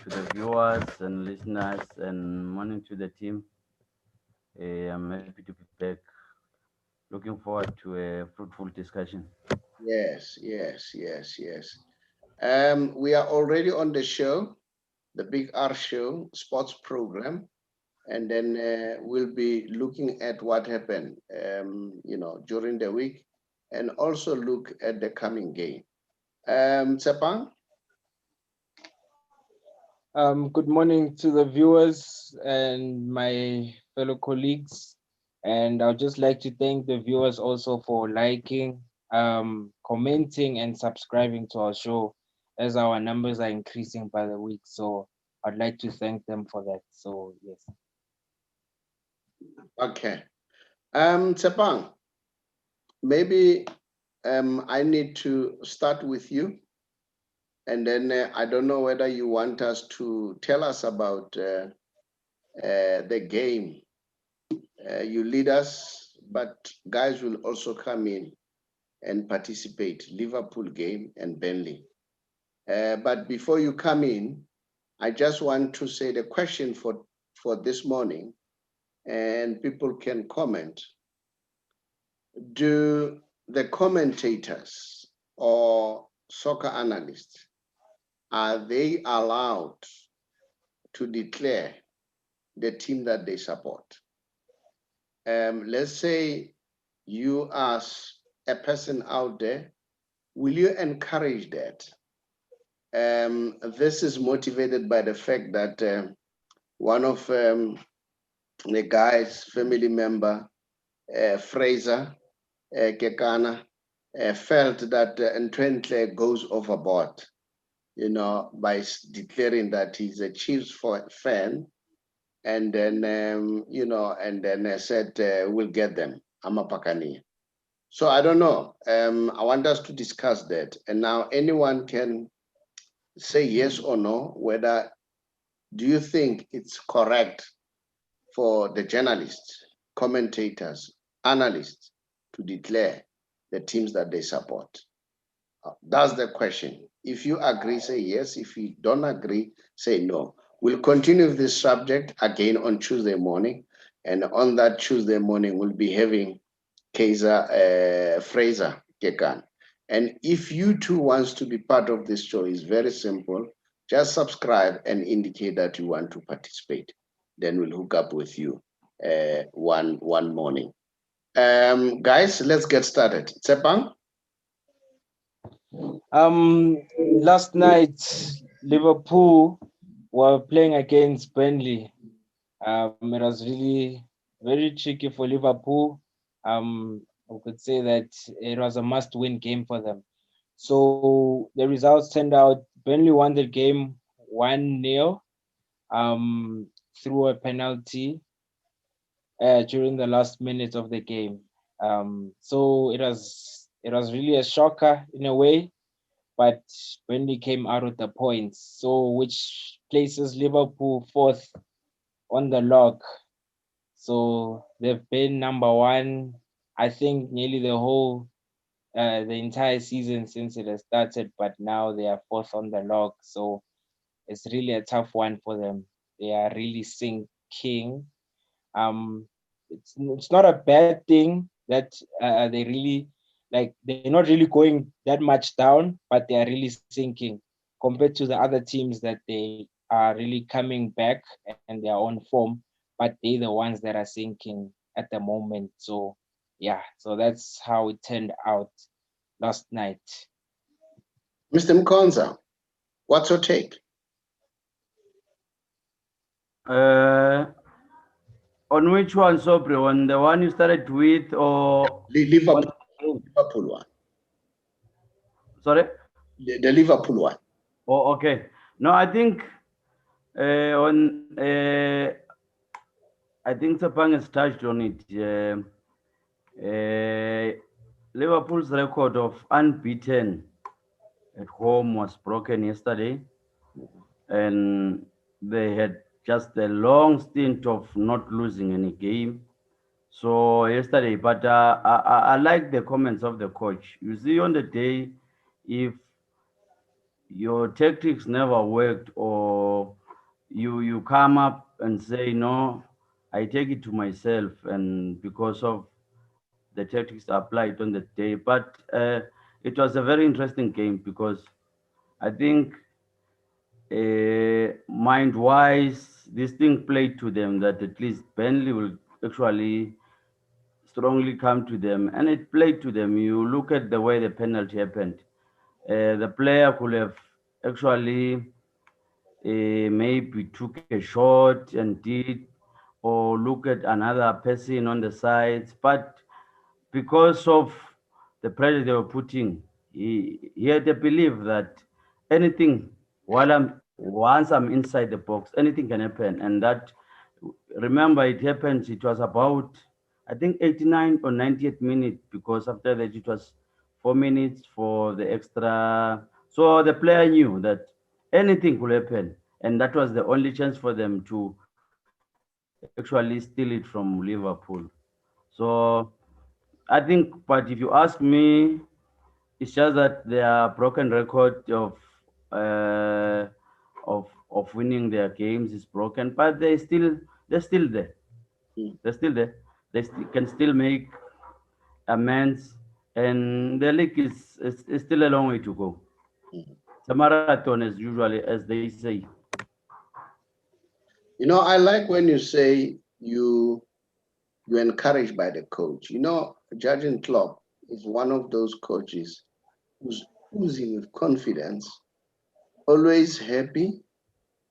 to the viewers and listeners, and morning to the team. I'm happy to be back. Looking forward to a fruitful discussion. Yes, yes, yes, yes. We are already on the show, the Big R Show sports program, and then we'll be looking at what happened, during the week, and also look at the coming game. Tshepang? Good morning to the viewers and my fellow colleagues. And I'd just like to thank the viewers also for liking, commenting, and subscribing to our show as our numbers are increasing by the week. So I'd like to thank them for that. So, yes. Okay. Tshepang, maybe I need to start with you. And then I don't know whether you want us to tell us about the game. You lead us, but guys will also come in and participate. Liverpool game and Burnley. But before you come in, I just want to say the question for this morning, and people can comment. Do the commentators or soccer analysts, are they allowed to declare the team that they support? Let's say you as a person out there, will you encourage that? This is motivated by the fact that one of the guy's family member, Fraser Kekana, felt that Ntwentle goes overboard, by declaring that he's a Chiefs fan, and then said we'll get them. I'm a Pakani. So I don't know. I want us to discuss that, and now anyone can say yes or no. Whether do you think it's correct for the journalists, commentators, analysts to declare the teams that they support? That's the question. If you agree, say yes. If you don't agree, say no. We'll continue with this subject again on Tuesday morning. And on that Tuesday morning, we'll be having Kaiser Fraser Kekan. And if you too wants to be part of this show, it's very simple. Just subscribe and indicate that you want to participate. Then we'll hook up with you one morning. Guys, let's get started. Tshepang? Last night, Liverpool were playing against Burnley. It was really very tricky for Liverpool. I could say that it was a must-win game for them. So the results turned out Burnley won the game 1-0 through a penalty during the last minute of the game. So it was really a shocker in a way, but Burnley came out with the points. So which places Liverpool fourth on the log. So they've been number one, I think, nearly the entire season since it has started, but now they are fourth on the log. So it's really a tough one for them. They are really sinking. It's not a bad thing that they really they're not really going that much down, but they are really sinking compared to the other teams that they are really coming back and they are on form, but they're the ones that are sinking at the moment. So yeah, so that's how it turned out last night. Mr. Mkhonza, what's your take? On which one, Saubrey? On the one you started with, or Liverpool one? Sorry? The Liverpool one. Oh, okay. No, I think I think Tshepang has touched on it. Liverpool's record of unbeaten at home was broken yesterday, and they had just a long stint of not losing any game. So yesterday, but I like the comments of the coach. You see, on the day, if your tactics never worked, or you come up and say, no, I take it to myself, and because of the tactics applied on the day. But it was a very interesting game because I think mind-wise, this thing played to them, that at least Burnley will actually strongly come to them, and it played to them. You look at the way the penalty happened. The player could have actually maybe took a shot and did, or look at another person on the sides, but because of the pressure they were putting, he had a belief that anything, once I'm inside the box, anything can happen. And that, remember, it happened, it was about, I think, 89 or 98 minutes, because after that it was 4 minutes for the extra. So the player knew that anything could happen, and that was the only chance for them to actually steal it from Liverpool. So I think, but if you ask me, it's just that their broken record uh, of winning their games is broken, but they're still there. Mm, They're still there. They can still make amends, and the league is still a long way to go. mm. It's a marathon, as usually as they say. I like when you say you're encouraged by the coach. Jurgen Klopp is one of those coaches who's oozing with confidence, always happy,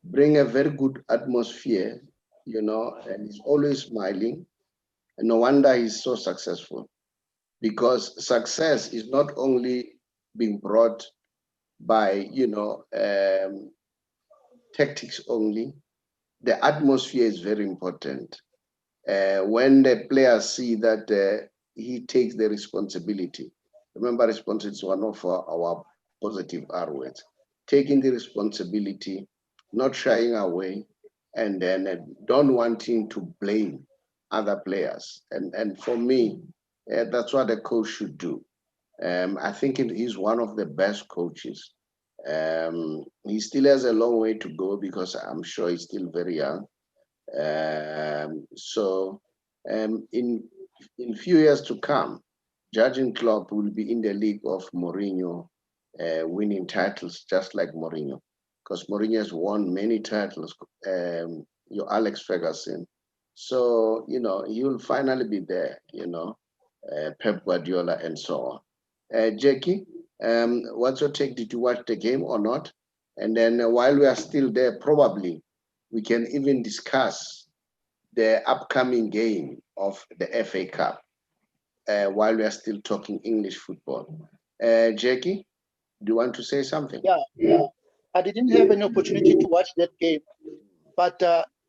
bring a very good atmosphere, and he's always smiling. And no wonder he's so successful, because success is not only being brought by, tactics only. The atmosphere is very important. When the players see that he takes the responsibility. Remember, responsibility is one of our positive R words. Taking the responsibility, not shying away, and then don't wanting to blame other players. And for me, that's what a coach should do. I think he's one of the best coaches. He still has a long way to go, because I'm sure he's still very young. So in few years to come, Jurgen Klopp will be in the league of Mourinho, winning titles just like Mourinho, because Mourinho has won many titles. Your Alex Ferguson, so he will finally be there. Pep Guardiola and so on. Jackie, what's your take? Did you watch the game or not? And then while we are still there, probably we can even discuss the upcoming game of the FA Cup while we are still talking English football. Jackie, do you want to say something? Yeah, I didn't have an opportunity to watch that game, but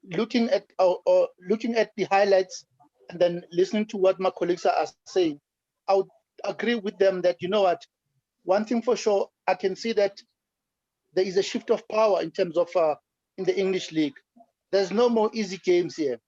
looking at the highlights and then listening to what my colleagues are saying, I would agree with them that, you know what, one thing for sure, I can see that there is a shift of power in terms of in the English league. There's no more easy games here.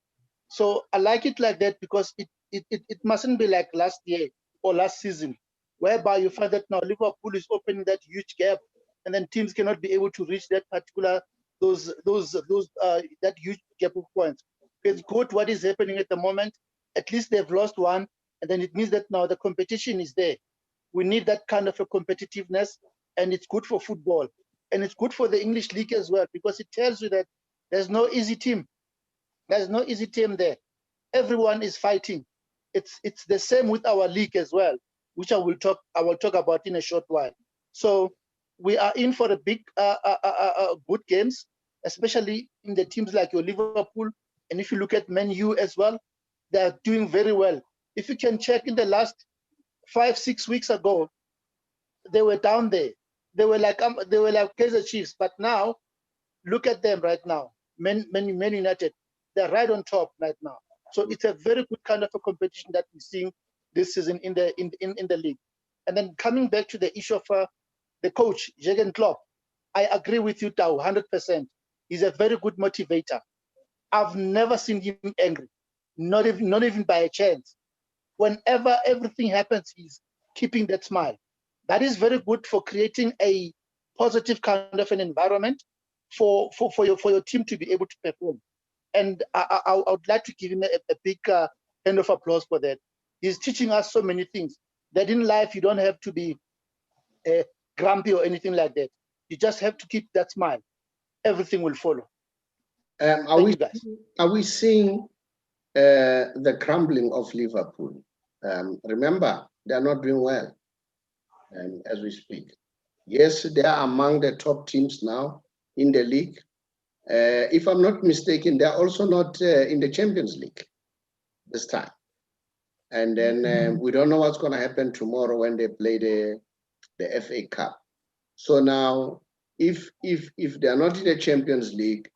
So I like it like that, because it mustn't be like last year or last season, whereby you find that now Liverpool is opening that huge gap, and then teams cannot be able to reach that particular that huge gap of points. It's good what is happening at the moment. At least they've lost one, and then it means that now the competition is there. We need that kind of a competitiveness, and it's good for football, and it's good for the English league as well, because it tells you that there's no easy team. There's no easy team there. Everyone is fighting. It's the same with our league as well, which I will talk about in a short while. So we are in for a big good games, especially in the teams like your Liverpool. And if you look at Man U as well, they are doing very well. If you can check in the last 5-6 weeks ago, they were down there. They were like Kaizer Chiefs, but now look at them right now. Man United, they're right on top right now. So it's a very good kind of a competition that we're seeing this season in the league. And then coming back to the issue of the coach, Jurgen Klopp, I agree with you, Tau, 100%. He's a very good motivator. I've never seen him angry, not even by a chance. Whenever everything happens, he's keeping that smile. That is very good for creating a positive kind of an environment for your team to be able to perform. And I would like to give him a big hand of applause for that. He's teaching us so many things that in life you don't have to be grumpy or anything like that. You just have to keep that smile. Everything will follow. Thank you, guys. Are we seeing the crumbling of Liverpool? Remember, they are not doing well as we speak. Yes, they are among the top teams now in the league. If I'm not mistaken, they are also not in the Champions League this time. And then we don't know what's going to happen tomorrow when they play the FA Cup. So now, if they are not in the Champions League,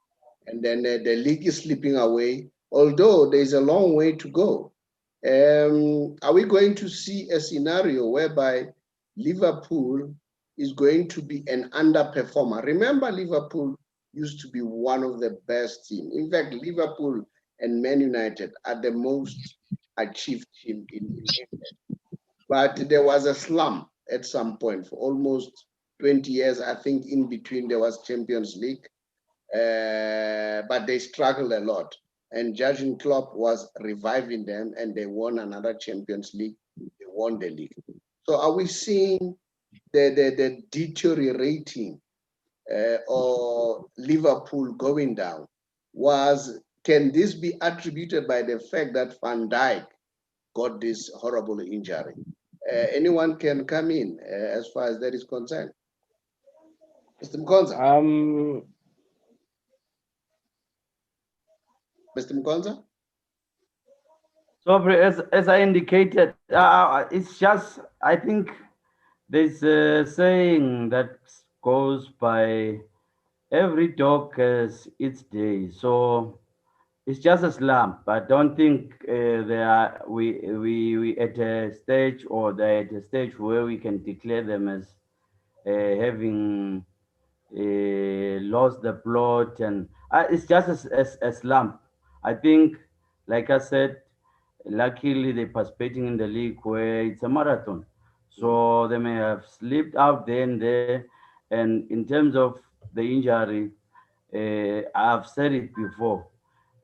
and then the league is slipping away, although there's a long way to go, are we going to see a scenario whereby Liverpool is going to be an underperformer? Remember, Liverpool used to be one of the best teams. In fact, Liverpool and Man United are the most achieved team in England. But there was a slump at some point for almost 20 years. I think in between there was Champions League, but they struggled a lot. And Jurgen Klopp was reviving them, and they won another Champions League. They won the league. So are we seeing the deteriorating or Liverpool going down? Can this be attributed by the fact that Van Dijk got this horrible injury? Anyone can come in as far as that is concerned. Mr. Mkhonza? Mr. Mkhonza? So, as I indicated, it's just, I think there's a saying that goes by, every dog has its day. So it's just a slump. I don't think we at a stage, or they're at a stage where we can declare them as having lost the plot, and it's just a slump. I think, like I said, luckily they're participating in the league where it's a marathon, so they may have slipped out there and there. And in terms of the injury, I've said it before,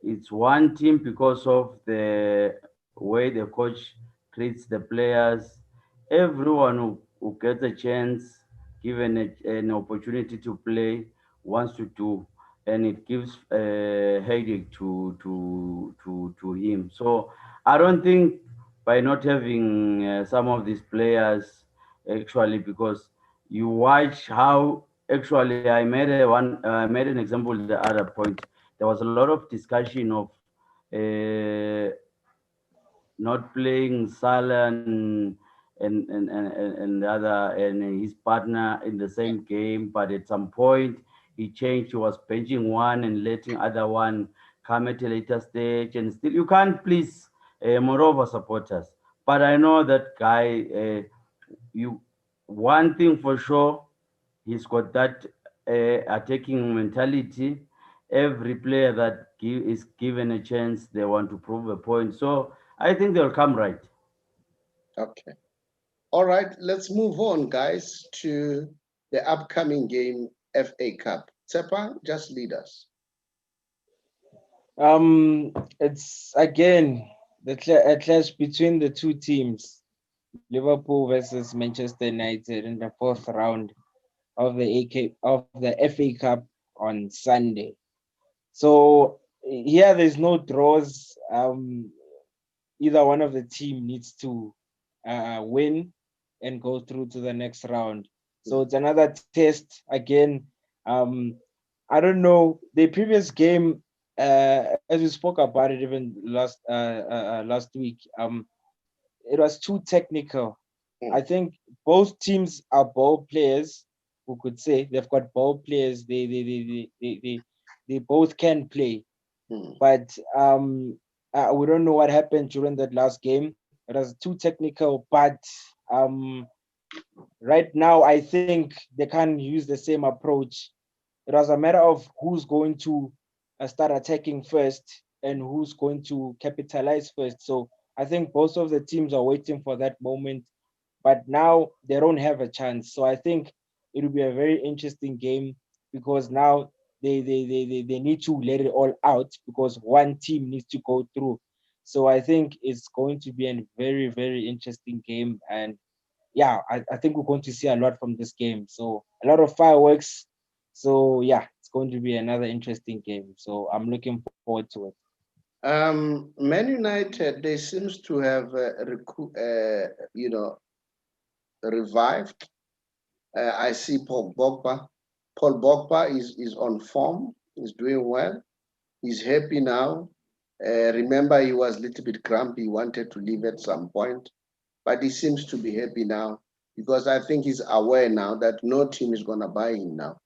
it's one team because of the way the coach treats the players. Everyone who gets a chance, given an opportunity to play, wants to do, and it gives a headache to him. So I don't think, by not having some of these players, actually, because you watch how, actually, I made an example the other point. There was a lot of discussion of uh, not playing Salah and the other and his partner in the same game, but at some point he changed. He was benching one and letting other one come at a later stage, and still you can't please Morova supporters. But I know that guy. You One thing for sure, he's got that attacking mentality. Every player that is given a chance, they want to prove a point. So I think they'll come right. Okay. All right, let's move on, guys, to the upcoming game, FA Cup. Tshepang, just lead us. It's again a clash between the two teams, Liverpool versus Manchester United, in the fourth round of the FA Cup on Sunday. So here there's no draws. Either one of the team needs to win and go through to the next round. So it's another test again. I don't know, the previous game, as we spoke about it even last week, it was too technical. I think both teams are ball players, who could say they've got ball players. They both can play, but we don't know what happened during that last game. It was too technical, but right now I think they can't use the same approach. It was a matter of who's going to start attacking first and who's going to capitalize first. So I think both of the teams are waiting for that moment, but now they don't have a chance. So I think it will be a very interesting game because now they need to let it all out because one team needs to go through. So I think it's going to be a very, very interesting game. And yeah, I think we're going to see a lot from this game. So a lot of fireworks. So yeah, it's going to be another interesting game. So I'm looking forward to it. Man United, they seems to have, revived. I see Paul Pogba. Paul Pogba is on form. He's doing well. He's happy now. Remember, he was a little bit grumpy. He wanted to leave at some point, but he seems to be happy now because I think he's aware now that no team is going to buy him now,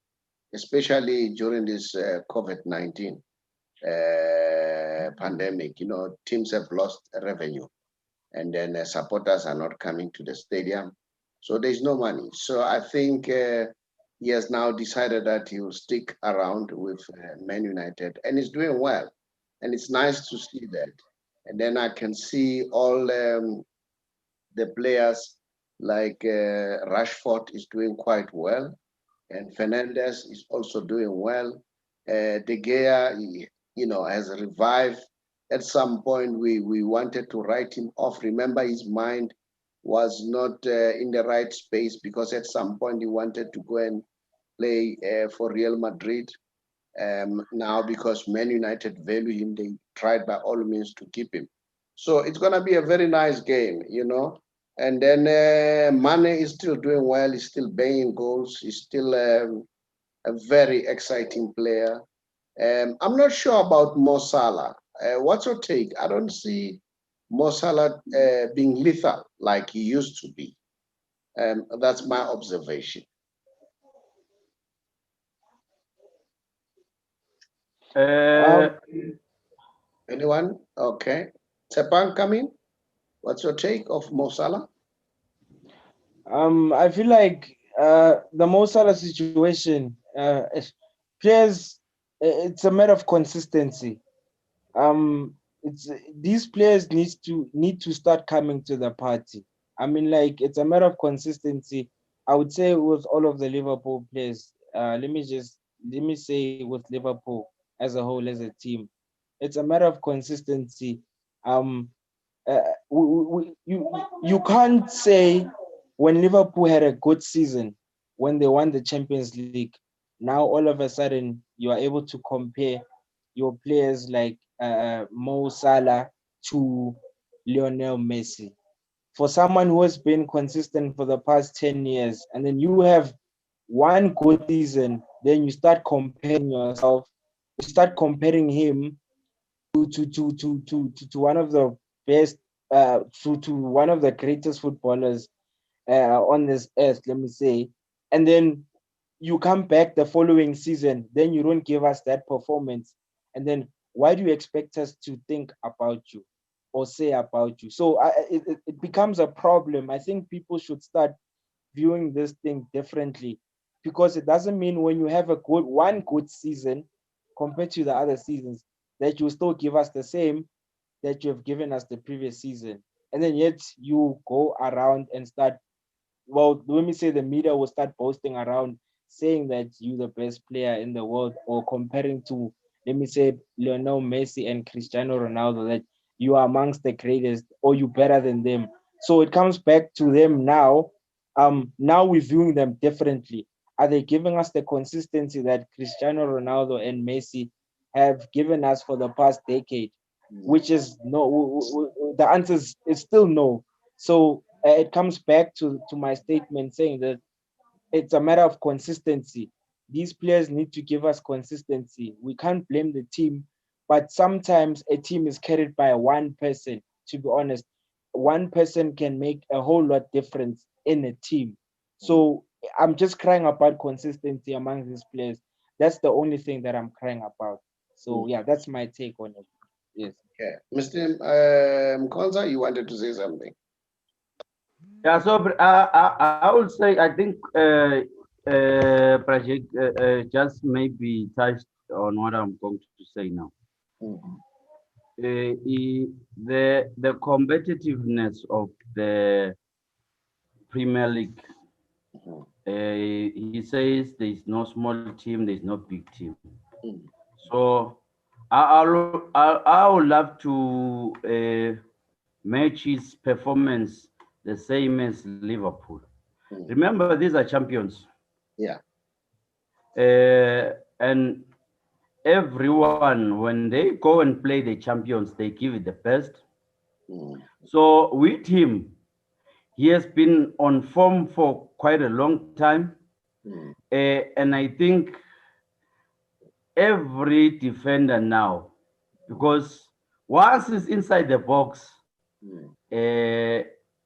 especially during this COVID-19 pandemic. Teams have lost revenue, and then supporters are not coming to the stadium, so there's no money. So I think he has now decided that he will stick around with Man United, and he's doing well, and it's nice to see that. And then I can see all the players like Rashford is doing quite well, and Fernandez is also doing well. De Gea, has revived. At some point, we wanted to write him off. Remember, his mind was not in the right space because at some point he wanted to go and play for Real Madrid. Now, because Man United value him, they tried by all means to keep him. So it's going to be a very nice game, And then Mane is still doing well. He's still banging goals. He's still a very exciting player. I'm not sure about Mo Salah. What's your take? I don't see Mo Salah being lethal like he used to be. That's my observation. Anyone? Okay. Tshepang, coming. What's your take of Mo Salah? I feel like the Mo Salah situation, players, it's a matter of consistency. It's these players need to start coming to the party. I mean, like it's a matter of consistency. I would say with all of the Liverpool players. Let me say with Liverpool as a whole as a team, it's a matter of consistency. Um, you can't say when Liverpool had a good season when they won the Champions League. Now all of a sudden you are able to compare your players like Mo Salah to Lionel Messi. For someone who has been consistent for the past 10 years, and then you have one good season, then you start comparing yourself, you start comparing him to one of the best, to one of the greatest footballers on this earth, let me say, and then you come back the following season, then you don't give us that performance, and then why do you expect us to think about you or say about you? So it becomes a problem. I think people should start viewing this thing differently because it doesn't mean when you have one good season compared to the other seasons that you still give us the same that you have given us the previous season, and then yet you go around and start, well, let me say the media will start boasting around saying that you're the best player in the world or comparing to, let me say, Lionel Messi and Cristiano Ronaldo, that you are amongst the greatest or you better than them. So it comes back to them now. Now we're viewing them differently. Are they giving us the consistency that Cristiano Ronaldo and Messi have given us for the past decade? Which is no. The answer is still no. So it comes back to my statement saying that it's a matter of consistency. These players need to give us consistency. We can't blame the team, but sometimes a team is carried by one person. To be honest, one person can make a whole lot difference in a team. So I'm just crying about consistency among these players. That's the only thing that I'm crying about. So yeah, that's my take on it. Yes. Okay. Mr. Mkhonza, you wanted to say something? Yeah, so I would say I think Project just maybe touched on what I'm going to say now. Mhm. The competitiveness of the Premier League Mhm. he says there is no small team, there is no big team. Mm. So I would love to match his performance the same as Liverpool. Mm. Remember, these are champions. Yeah. And everyone, when they go and play the champions, they give it the best. Mm. So with him, he has been on form for quite a long time. Mm. And I think every defender now, because once he's inside the box, Mm.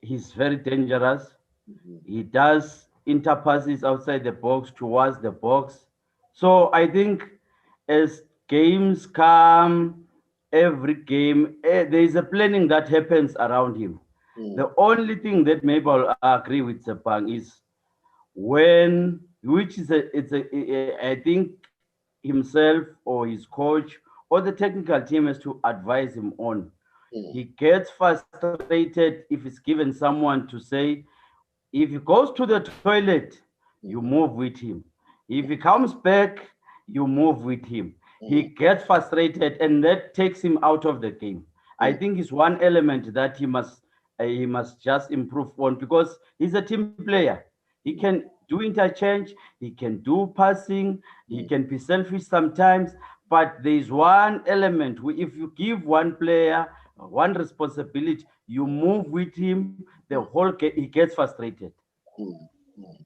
he's very dangerous. Mhm. He does interpasses outside the box towards the box. So I think as games come, every game, there is a planning that happens around him. Mm. The only thing that maybe I'll agree with Tshepang is when, which is I think himself or his coach or the technical team has to advise him on. Mm. He gets frustrated if he's given someone to say, if he goes to the toilet, you Mhm. move with him. If he comes back, you move with him. He Mm. gets frustrated, and that takes him out of the game. I Mm. think it's one element that he must just improve on, because he's a team player. He can do interchange, he can do passing, he Mm. can be selfish sometimes, but there is one element. If you give one player one responsibility, you move with him, the whole he gets frustrated. Mm. Mm.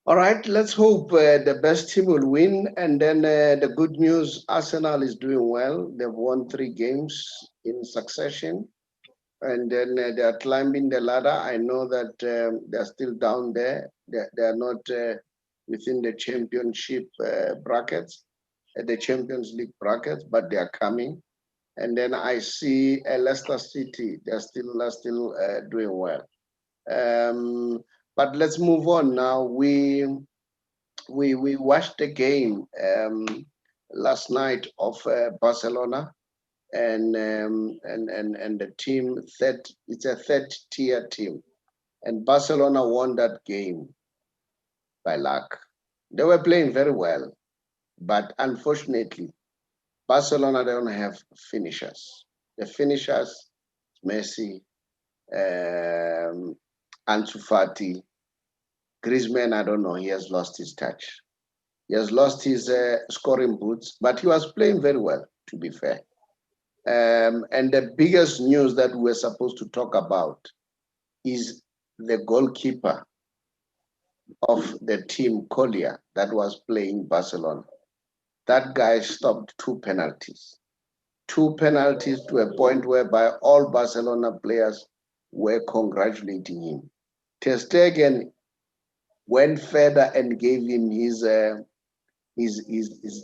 All right, let's hope the best team will win. And then the good news, Arsenal is doing well. They've won 3 games in succession. And then they are climbing the ladder. I know that they're still down there. They are not within the championship brackets, the Champions League brackets, but they are coming. And then I see Leicester City. They're still doing well. Um, but let's move on now. We watched the game last night of Barcelona and the team it's a third tier team, and Barcelona won that game by luck. They were playing very well, but unfortunately, Barcelona don't have finishers. The finishers, Messi, um, Ansu Fati, Griezmann. I don't know. He has lost his touch. He has lost his scoring boots, but he was playing very well, to be fair. And the biggest news that we're supposed to talk about is the goalkeeper of the team, Collier, that was playing Barcelona. That guy stopped 2 penalties. 2 penalties to a point whereby all Barcelona players were congratulating him. Ter Stegen went further and gave him his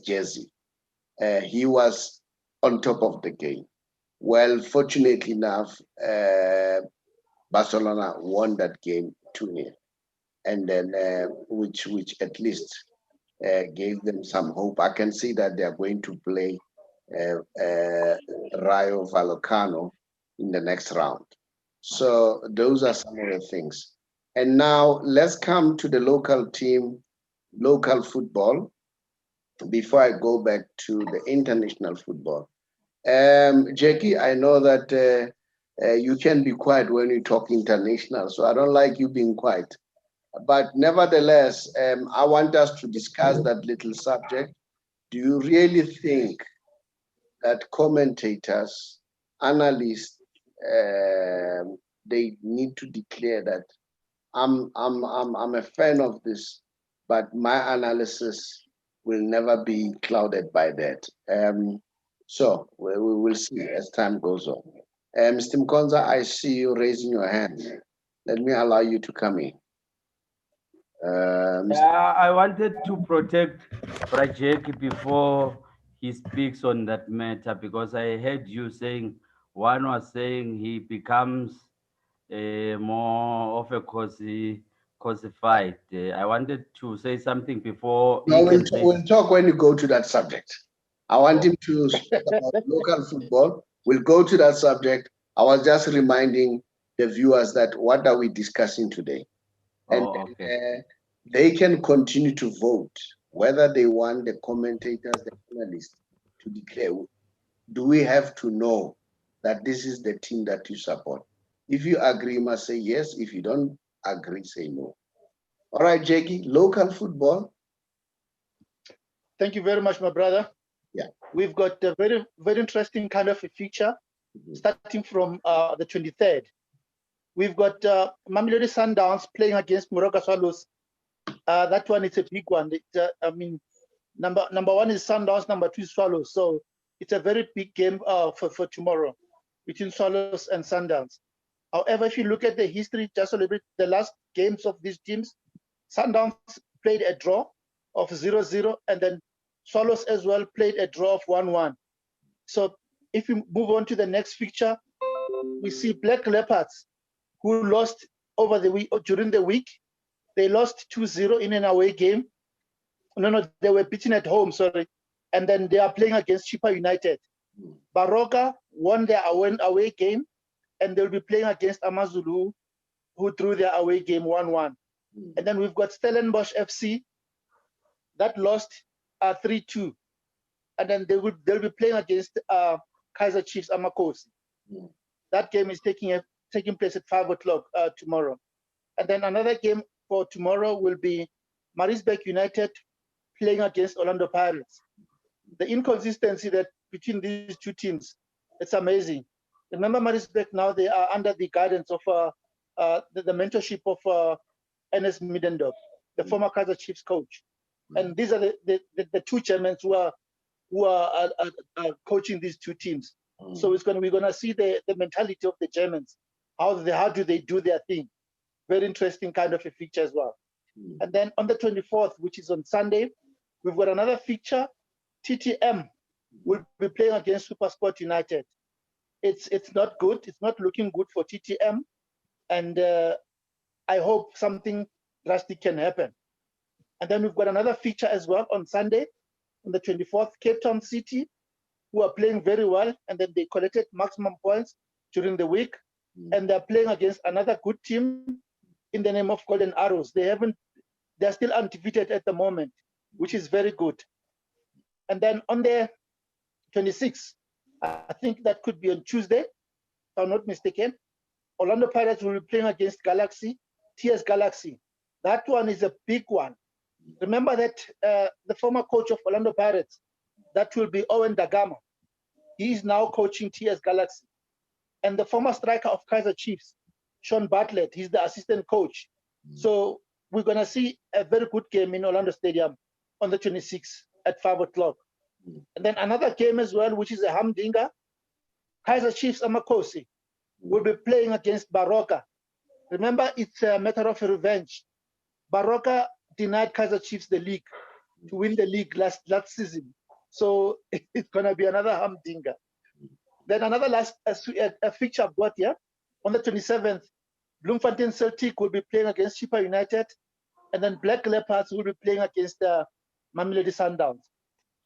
jersey. He was on top of the game. Well, fortunately enough, Barcelona won that game 2-0, and then which at least gave them some hope. I can see that they are going to play Rayo Vallecano in the next round. So those are some of the things. And now let's come to the local team, local football, before I go back to the international football. Jackie, I know that you can be quiet when you talk international, so I don't like you being quiet. But nevertheless, I want us to discuss that little subject. Do you really think that commentators, analysts, they need to declare that I'm a fan of this, but my analysis will never be clouded by that. So we will see as time goes on. Mr. Mkhonza, I see you raising your hand. Let me allow you to come in. I wanted to protect Rajek before he speaks on that matter, because I heard you saying, one was saying he becomes more of a cosified. I wanted to say something before he No, can say. we'll talk when you go to that subject. I want him to speak about local football. We'll go to that subject. I was just reminding the viewers that what are we discussing today? And Oh, okay. they can continue to vote whether they want the commentators, the analysts to declare. Do we have to know that this is the team that you support? If you agree, you must say yes. If you don't agree, say no. All right, Jackie, local football. Thank you very much, my brother. Yeah. We've got a very, very interesting kind of a feature starting from the 23rd. We've got Mamelodi Sundowns playing against Moroka Swallows. That one is a big one. I mean, number one is Sundowns, number two is Swallows. So it's a very big game for tomorrow between Swallows and Sundowns. However, if you look at the history, just a little bit, the last games of these teams, Sundowns played a draw of 0-0, and then Swallows as well played a draw of 1-1. So if we move on to the next fixture, we see Black Leopards, who lost over the week during the week. They lost 2-0 in an away game. No, they were beaten at home, sorry. And then they are playing against Chippa United. Baroka won their away game, and they'll be playing against Amazulu, who drew their away game 1-1. And then we've got Stellenbosch FC that lost 3-2. And then they'll be playing against Kaiser Chiefs Amakosi. That game is taking place at 5 o'clock tomorrow. And then another game for tomorrow will be Maritzburg United playing against Orlando Pirates. The inconsistency that between these two teams, it's amazing. Remember, Maritzburg now, they are under the guidance of the mentorship of Ernest Middendorp, the former Kaiser Chiefs coach. And these are the two Germans who are coaching these two teams. So we're gonna see the mentality of the Germans. How do they do their thing? Very interesting kind of a feature as well. And then on the 24th, which is on Sunday, we've got another feature. TTM will be playing against SuperSport United. It's not good. It's not looking good for TTM, and I hope something drastic can happen. And then we've got another feature as well on Sunday, on the 24th, Cape Town City, who are playing very well, and then they collected maximum points during the week, and they're playing against another good team in the name of Golden Arrows. They're still undefeated at the moment, which is very good. And then on the 26th, I think that could be on Tuesday, if I'm not mistaken, Orlando Pirates will be playing against Galaxy, TS Galaxy. That one is a big one. Remember that the former coach of Orlando Pirates, that will be Owen Dagama. He is now coaching TS Galaxy. And the former striker of Kaiser Chiefs, Sean Bartlett, he's the assistant coach. So we're going to see a very good game in Orlando Stadium on the 26th at 5 o'clock. And then another game as well, which is a Hamdinga. Kaiser Chiefs Amakosi will be playing against Baroka. Remember, it's a matter of revenge. Baroka denied Kaiser Chiefs the league to win the league last season. So it's going to be another Hamdinga. Then another last fixture I've got here. On the 27th, Bloemfontein Celtic will be playing against Chippa United, and then Black Leopards will be playing against Mamelodi Sundowns.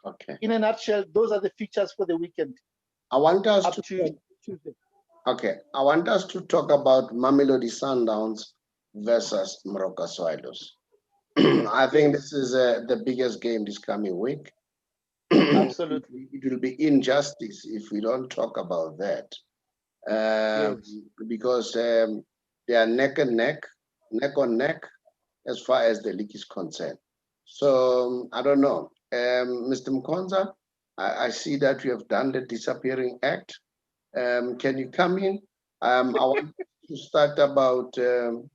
Okay. In a nutshell, those are the features for the weekend. I want us up to Tuesday. Okay. I want us to talk about Mamelodi Sundowns versus Moroka Swallows. I think this is the biggest game this coming week. Absolutely. It will be injustice if we don't talk about that. Yes. Because they are neck on neck, as far as the league is concerned. So I don't know. Mr. Mkhonza, I see that you have done the disappearing act. Can you come in? I want to start about the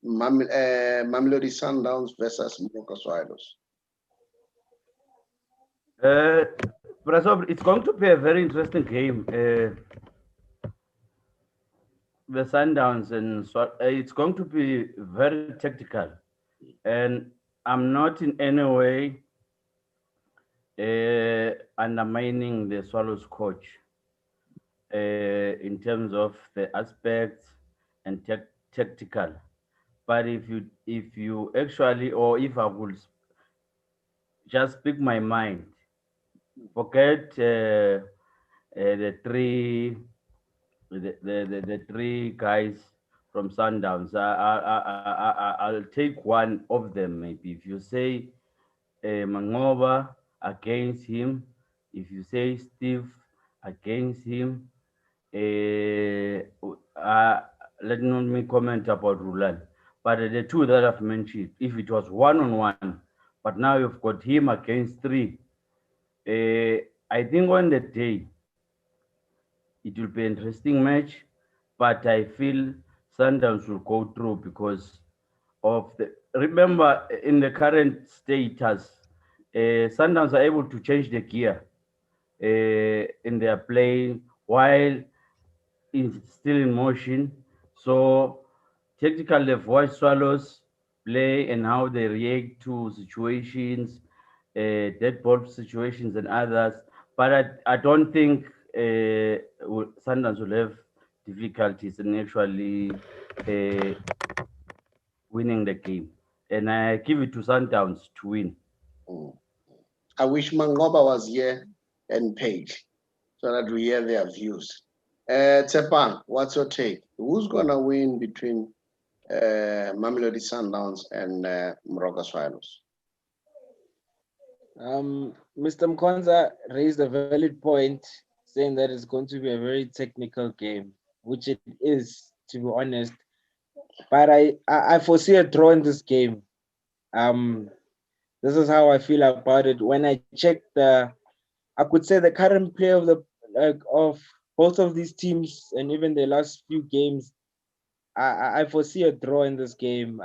Mamelodi Sundowns versus Moroka Swallows. Brother, it's going to be a very interesting game. The Sundowns and it's going to be very tactical, and I'm not in any way undermining the Swallows coach in terms of the aspects and tactical. But if you actually, or if I would just speak my mind, forget the three guys from Sundowns. I'll take one of them maybe. If you say Mangoba against him, if you say Steve against him, let me comment about Rulan. But the two that I've mentioned, if it was 1-on-1, but now you've got him against three, I think on the day it will be an interesting match, but I feel Sundowns will go through because of the. Remember, in the current status, Sundowns are able to change the gear in their play while it's still in motion. So technically, the voice swallows play and how they react to situations, dead ball situations, and others. But I don't think Sundowns will have difficulties in actually winning the game. And I give it to Sundowns to win. I wish Mangoba was here and Paige so that we hear their views. Tshepang, what's your take? Who's gonna win between Mamelodi Sundowns and Moroka Swallows? Mr. Mkhonza raised a valid point, saying that it's going to be a very technical game, which it is, to be honest. But I foresee a draw in this game. This is how I feel about it. When I check I could say the current play of of both of these teams and even the last few games, I foresee a draw in this game.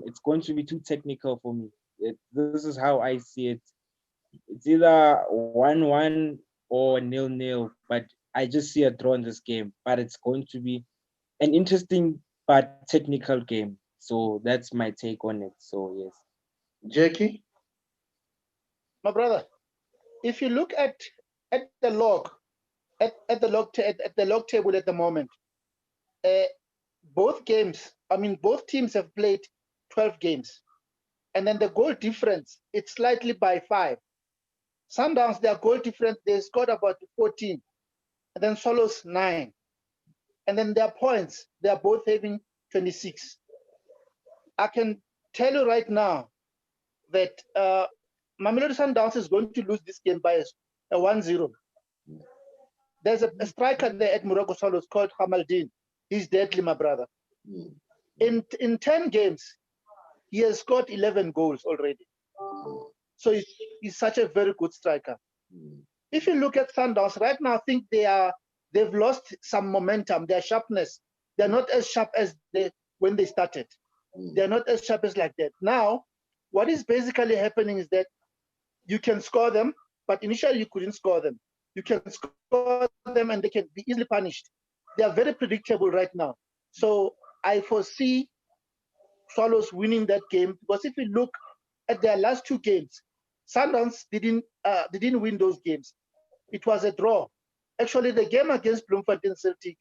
It's going to be too technical for me. This is how I see it. It's either 1-1 or 0-0, but I just see a draw in this game. But it's going to be an interesting but technical game. So that's my take on it. So yes. Jackie? My brother, if you look at the log, at the log table at the moment, both teams have played 12 games, and then the goal difference, it's slightly by 5. Sundowns, their goal difference, they scored about 14, and then Swallows 9, and then their points, they are both having 26. I can tell you right now that Mamelodi Sundowns is going to lose this game by a 1-0. There's a striker there at Morocco Swallows called Hamaldin. He's deadly, my brother. In 10 games, he has scored 11 goals already. So he's such a very good striker. If you look at Sundowns right now, I think they've lost some momentum, their sharpness. They're not as sharp as when they started. They're not as sharp as like that. Now, what is basically happening is that you can score them, but initially you couldn't score them. You can score them and they can be easily punished. They are very predictable right now. So I foresee Swallows winning that game, because if you look at their last 2 games, Sundowns didn't win those games. It was a draw. Actually, the game against Bloemfontein Celtic,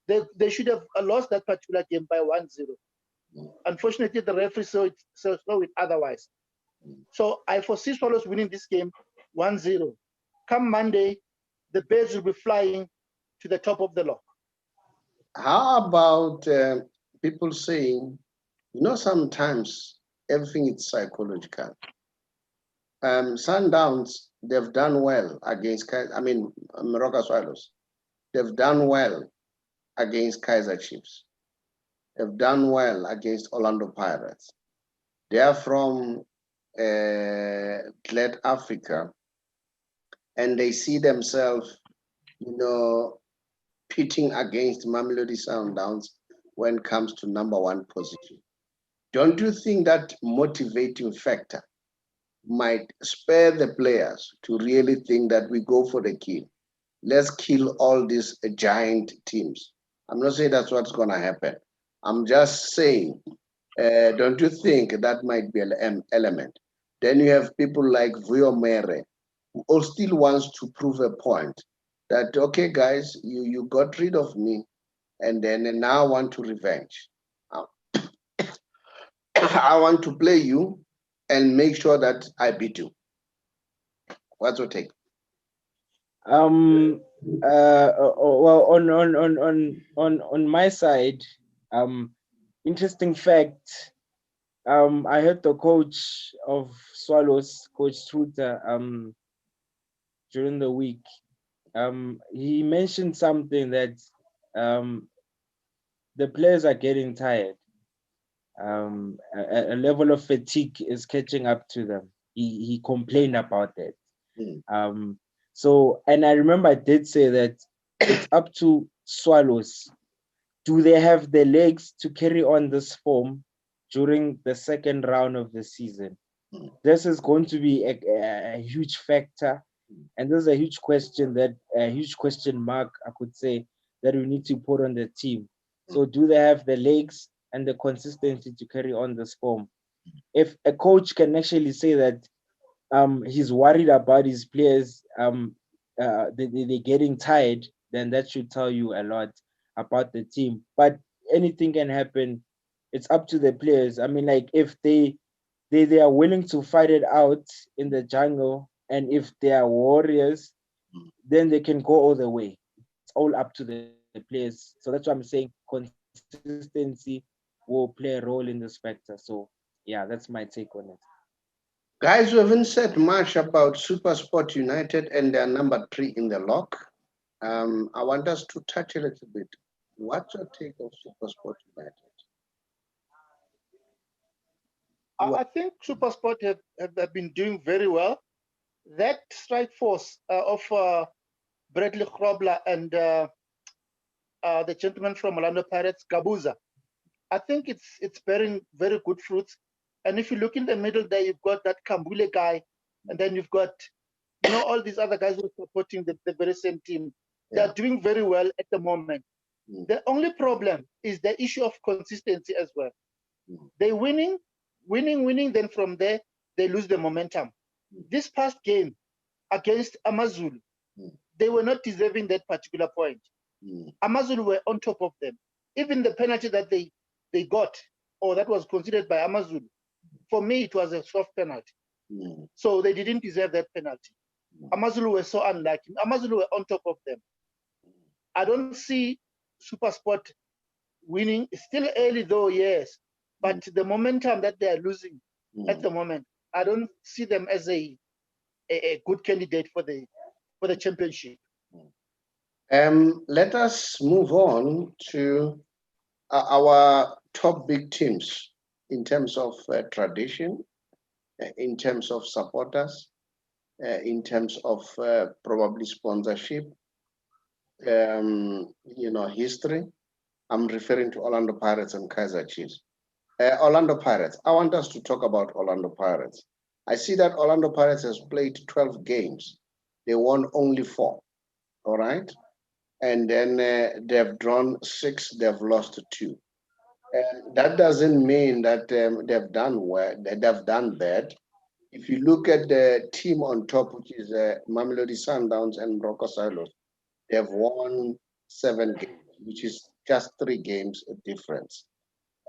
they should have lost that particular game by 1-0. Unfortunately, the referee saw it otherwise. So I foresee Swallows winning this game 1-0. Come Monday, the Bears will be flying to the top of the log. How about people saying, sometimes everything is psychological. Sundowns, they've done well against Moroka Swallows. They've done well against Kaizer Chiefs. They've done well against Orlando Pirates. They are from Glad Africa, and they see themselves, pitting against Mamelodi Sundowns when it comes to number 1 position. Don't you think that motivating factor might spare the players to really think that we go for the kill? Let's kill all these giant teams. I'm not saying that's what's going to happen. I'm just saying, don't you think that might be an element? Then you have people like Vuyo Mere, who all still wants to prove a point that, okay, guys, you got rid of me, and then now I want to revenge. I want to play you and make sure that I beat you. What's your take? Well, on my side, interesting fact. I heard the coach of Swallows, Coach Truter, during the week. He mentioned something that the players are getting tired. A level of fatigue is catching up to them. He complained about that. So, and I remember I did say that it's up to Swallows. Do they have the legs to carry on this form during the second round of the season? This is going to be a huge factor, and this is a huge question mark, I could say, that we need to put on the team. So do they have the legs and the consistency to carry on this form? If a coach can actually say that he's worried about his players, they're getting tired, then that should tell you a lot about the team. But anything can happen. It's up to the players. I mean, like, if they are willing to fight it out in the jungle, and if they are warriors, then they can go all the way. It's all up to the players. So that's why I'm saying consistency will play a role in this factor. So yeah, that's my take on it. Guys, we haven't said much about SuperSport United and their number 3 in the lock. I want us to touch a little bit. What's your take of SuperSport United? I think SuperSport have been doing very well. That strike force of Bradley Grobler and the gentleman from Orlando Pirates, Gabuza, I think it's bearing very good fruits. And if you look in the middle there, you've got that Kambule guy, and then you've got, all these other guys who are supporting the very same team. Yeah. They're doing very well at the moment. The only problem is the issue of consistency as well. They're winning, then from there, they lose the momentum. This past game against Amazulu, they were not deserving that particular point. Amazulu were on top of them. Even the penalty that they got, or that was considered by Amazulu, for me, it was a soft penalty. So they didn't deserve that penalty. Amazulu were so unlucky. Amazulu were on top of them. I don't see SuperSport winning. It's still early though, yes. But the momentum that they are losing at the moment, I don't see them as a good candidate for the championship. Let us move on to our top big teams in terms of tradition, in terms of supporters, in terms of probably sponsorship, history. I'm referring to Orlando Pirates and Kaizer Chiefs. Orlando Pirates. I want us to talk about Orlando Pirates. I see that Orlando Pirates has played 12 games. They won only 4. All right. And then they've drawn 6, they've lost 2. And that doesn't mean that they've done well, they've done bad. If you look at the team on top, which is Mamelodi Sundowns and Rocco Silos, they've won 7 games, which is just 3 games difference.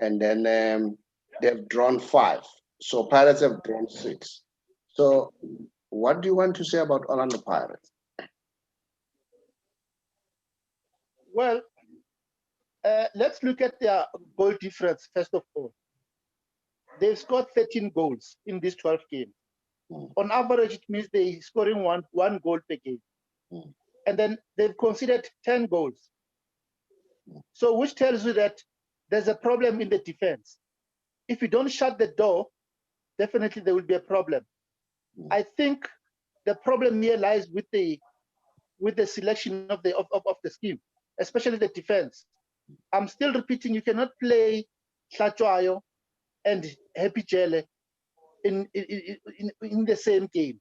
And then they've drawn 5. So Pirates have drawn 6. So what do you want to say about Orlando Pirates? Well, let's look at their goal difference first of all. They've scored 13 goals in these 12 games. On average, it means they're scoring one goal per game. And then they've conceded 10 goals. So which tells you that there's a problem in the defense. If you don't shut the door, definitely there will be a problem. I think the problem here lies with the selection of the scheme, especially the defense. I'm still repeating, you cannot play Hlachwayo and Happy Jele in the same game.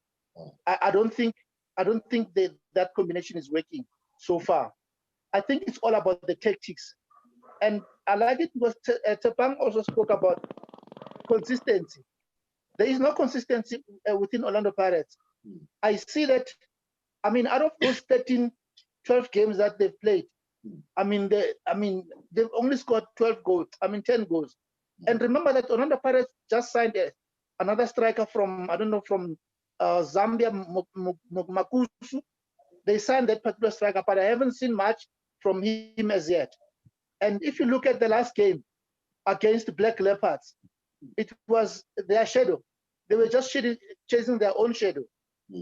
I don't think that combination is working so far. I think it's all about the tactics. And I like it because Tshepang also spoke about consistency. There is no consistency within Orlando Pirates. I see that, out of those 12 games that they've played, they've only scored 12 goals, 10 goals. And remember that Orlando Pirates just signed another striker from Zambia, Makusu. They signed that particular striker, but I haven't seen much from him as yet. And if you look at the last game, against the Black Leopards. It was their shadow. They were just chasing their own shadow.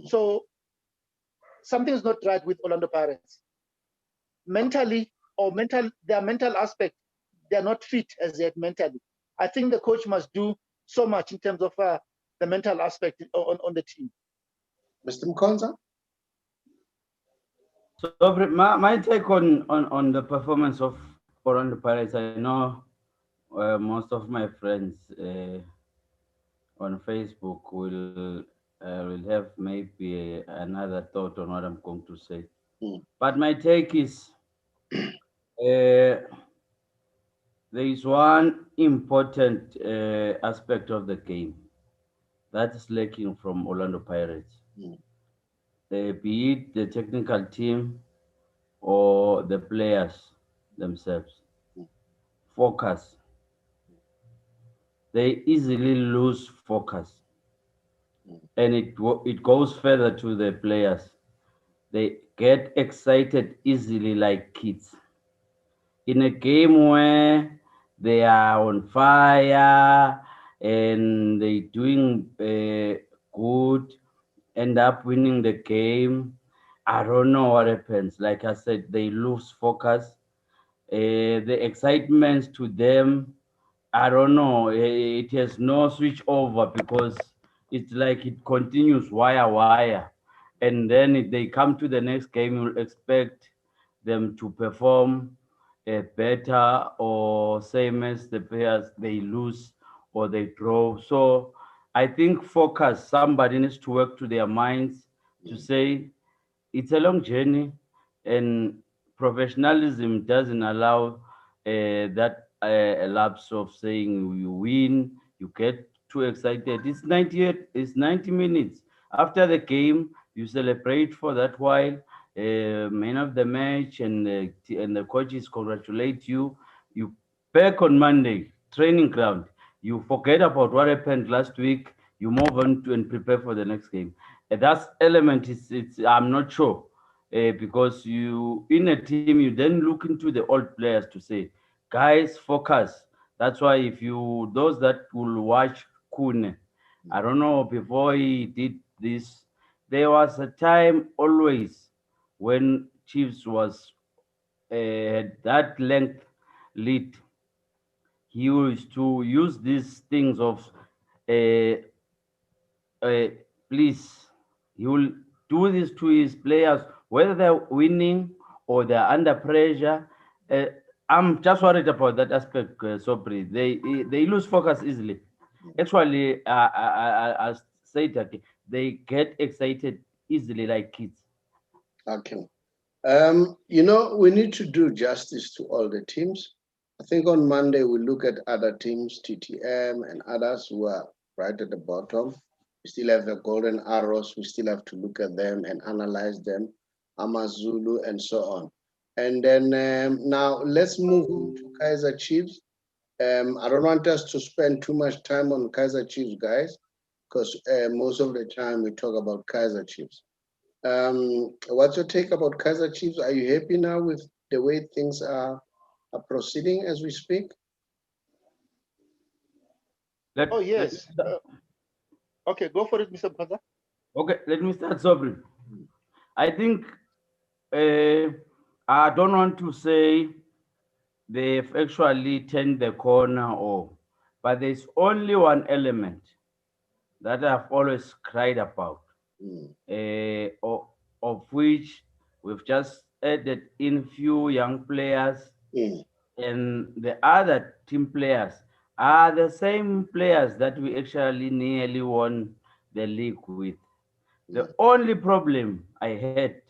So something is not right with Orlando Pirates. Mentally, their mental aspect, they are not fit as yet mentally. I think the coach must do so much in terms of the mental aspect on the team. Mr. Mkhonza? So my take on the performance of Orlando Pirates, I know most of my friends on Facebook will have maybe another thought on what I'm going to say. But my take is there is one important aspect of the game that is lacking from Orlando Pirates. Be it the technical team or the players themselves. Focus. They easily lose focus. And it goes further to the players. They get excited easily like kids. In a game where they are on fire and they doing good, end up winning the game, I don't know what happens. Like I said, they lose focus. The excitement to them, I don't know. It has no switch over because it's like it continues wire, and then if they come to the next game, you'll expect them to perform better or same as the players they lose or they draw. So I think focus. Somebody needs to work to their minds to say it's a long journey, and professionalism doesn't allow that lapse of saying you win, you get too excited. It's 98, it's 90 minutes. After the game, you celebrate for that while, man of the match, and the coaches congratulate you. You back on Monday, training ground. You forget about what happened last week. You move on to and prepare for the next game. That element is it's I'm not sure because you in a team you then look into the old players to say, guys, focus. That's why if you those that will watch Kune, I don't know before he did this, there was a time always when Chiefs was had that length lead. He used to use these things of uh, uh, please, he will do this to his players, whether they're winning or they're under pressure. Uh, I'm just worried about that aspect, Saubrey. They lose focus easily. Actually, I say it again. They get excited easily like kids. Okay. We need to do justice to all the teams. I think on Monday we'll look at other teams, TTM and others who are right at the bottom. We still have the Golden Arrows. We still have to look at them and analyze them, Amazulu and so on. And then now let's move on to Kaizer Chiefs. I don't want us to spend too much time on Kaizer Chiefs, guys, because most of the time we talk about Kaizer Chiefs. What's your take about Kaizer Chiefs? Are you happy now with the way things are proceeding as we speak? Oh, yes. Okay, go for it, Mr. Mkhonza. Okay, let me start, Saubrey. I think I don't want to say they've actually turned the corner, but there's only one element that I've always cried about, of which we've just added in few young players, and the other team players are the same players that we actually nearly won the league with. The only problem I had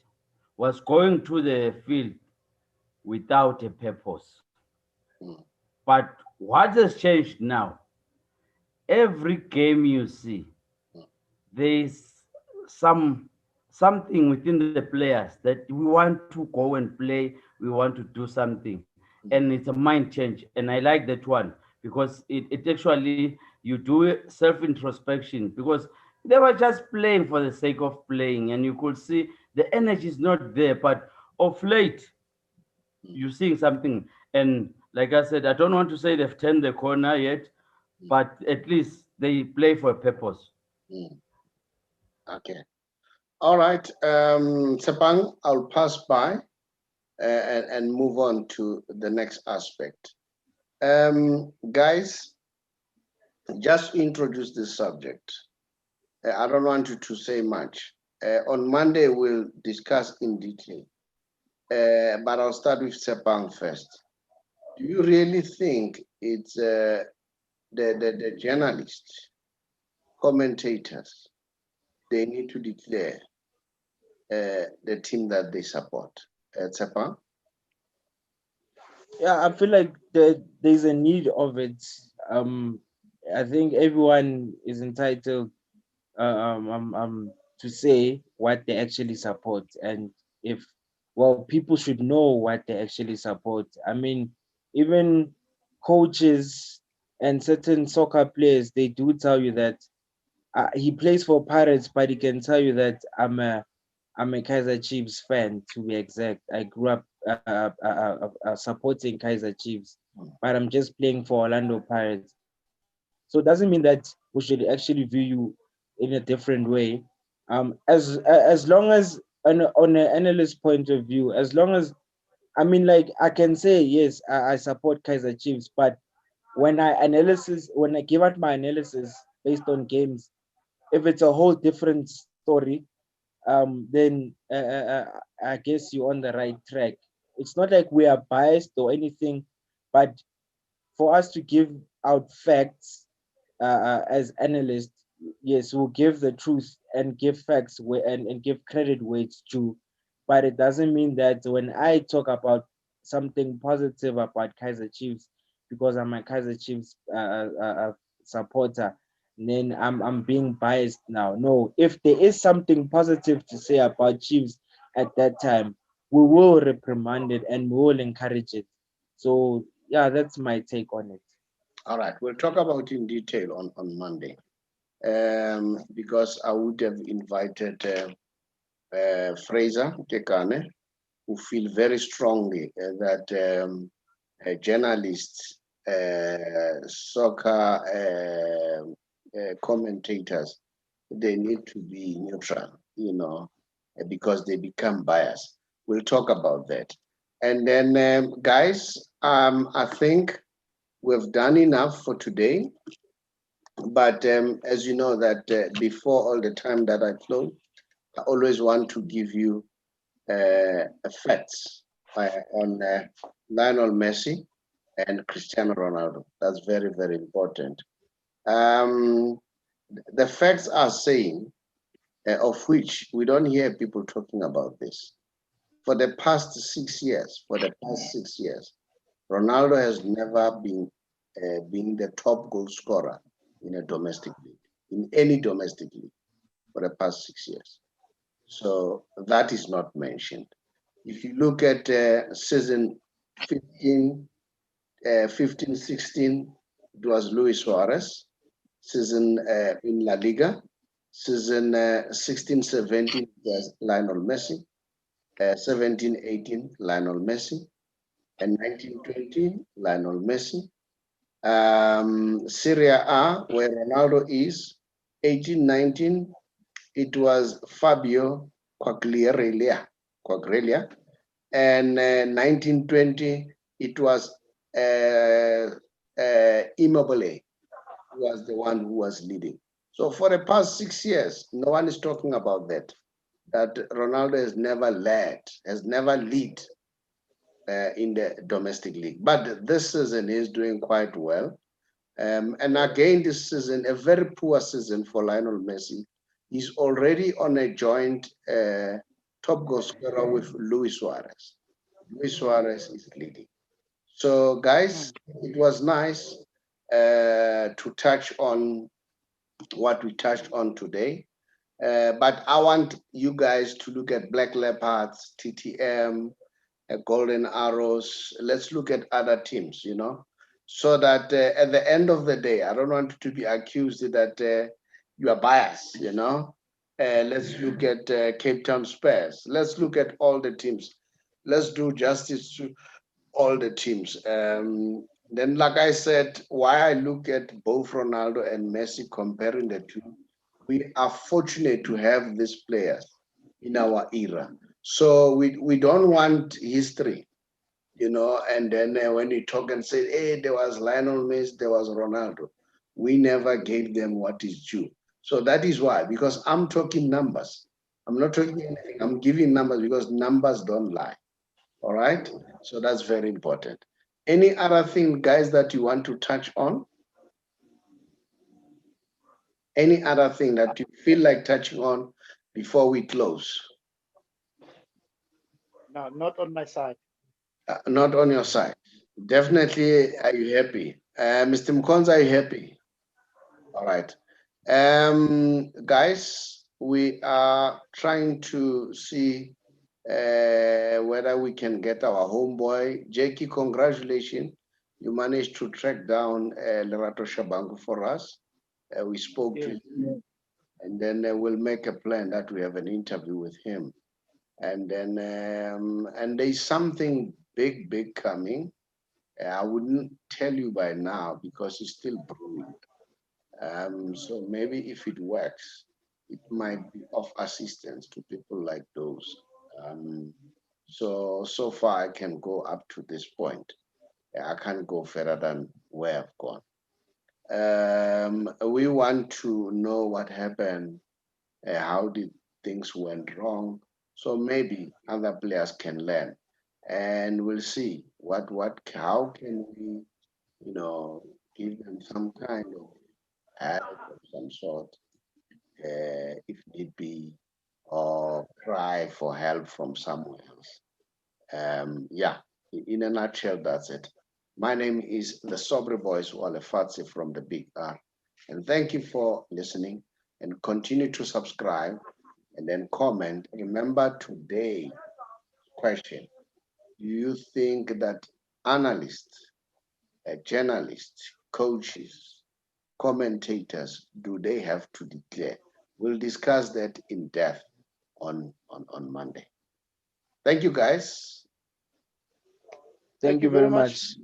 was going to the field without a purpose. But what has changed now? Every game you see, there's something within the players that we want to go and play, we want to do something, and it's a mind change. And I like that one because it actually you do self-introspection, because they were just playing for the sake of playing, and you could see the energy is not there. But of late, you're seeing something, and like I said, I don't want to say they've turned the corner yet, but at least they play for a purpose. Okay. All right. Tshepang, I'll pass by and move on to the next aspect. Guys, just introduce this subject. I don't want you to say much. On Monday, we'll discuss in detail. But I'll start with Tshepang first. Do you really think it's the journalists, commentators, they need to declare the team that they support? Tshepang? Yeah, I feel like there's a need of it. I think everyone is entitled to say what they actually support, and if, well, people should know what they actually support. I mean, even coaches and certain soccer players, they do tell you that he plays for Pirates, but he can tell you that I'm a Kaizer Chiefs fan, to be exact. I grew up supporting Kaizer Chiefs, but I'm just playing for Orlando Pirates. So it doesn't mean that we should actually view you in a different way. As long as on an analyst point of view, as long as, I mean, like, I can say yes, I support Kaizer Chiefs, but when I give out my analysis based on games, if it's a whole different story, then I guess you're on the right track. It's not like we are biased or anything, but for us to give out facts as analysts, yes, we'll give the truth and give facts and give credit where it's due. But it doesn't mean that when I talk about something positive about Kaizer Chiefs, because I'm a Kaizer Chiefs supporter, then I'm being biased now. No, if there is something positive to say about Chiefs at that time, we will reprimand it and we will encourage it. So yeah, that's my take on it. All right, we'll talk about it in detail on Monday. Because I would have invited Fraser Kekane, who feel very strongly that journalists, soccer commentators, they need to be neutral, because they become biased. We'll talk about that. And then, guys, I think we've done enough for today. But as you know that before all the time that I close, I always want to give you facts on Lionel Messi and Cristiano Ronaldo. That's very, very important. The facts are saying, of which we don't hear people talking about this. For the past 6 years, Ronaldo has never been the top goal scorer in a domestic league, in any domestic league for the past 6 years. So that is not mentioned. If you look at season 15, 16, it was Luis Suarez. Season in La Liga, season 16, 17 was Lionel Messi. 17, 18, Lionel Messi. And 19, 20, Lionel Messi. Serie A, where Ronaldo is, 18, 19, it was Fabio Quagliarella. And 1920, it was Immobile, who was the one who was leading. So for the past 6 years, no one is talking about that Ronaldo has never led in the domestic league. But this season he's doing quite well. And again, this season, a very poor season for Lionel Messi. He's already on a joint top goal scorer with Luis Suarez. Luis Suarez is leading. So, guys, it was nice to touch on what we touched on today. But I want you guys to look at Black Leopards, TTM, Golden Arrows. Let's look at other teams, so that at the end of the day, I don't want to be accused that you are biased, Let's look at Cape Town Spurs. Let's look at all the teams. Let's do justice all the teams. Then, like I said, why I look at both Ronaldo and Messi, comparing the two, we are fortunate to have these players in our era. So we don't want history, and then when you talk and say, hey, there was Lionel Messi, there was Ronaldo, we never gave them what is due. So that is why, because I'm talking numbers. I'm not talking anything. I'm giving numbers because numbers don't lie. All right? So that's very important. Any other thing, guys, that you want to touch on? Any other thing that you feel like touching on before we close? No, not on my side. Not on your side. Definitely, are you happy? Mr. Mkhonza, are you happy? All right. Guys, we are trying to see whether we can get our homeboy. Jakey, congratulations. You managed to track down Lerato Shabangu for us. We spoke to him, and then we'll make a plan that we have an interview with him. And then, and there's something big coming. I wouldn't tell you by now because it's still brewing. So maybe if it works, it might be of assistance to people like those. So far I can go up to this point. I can't go further than where I've gone. We want to know what happened, how did things went wrong, so maybe other players can learn, and we'll see how can we, give them some kind of help of some sort, if need be, or cry for help from somewhere else. Yeah, in a nutshell, that's it. My name is the Saubrey Boyz Walefatse from the Big R. And thank you for listening, and continue to subscribe and then comment. Remember today's question. Do you think that analysts, journalists, coaches, commentators, do they have to declare? We'll discuss that in depth on Monday. Thank you, guys. Thank you very much.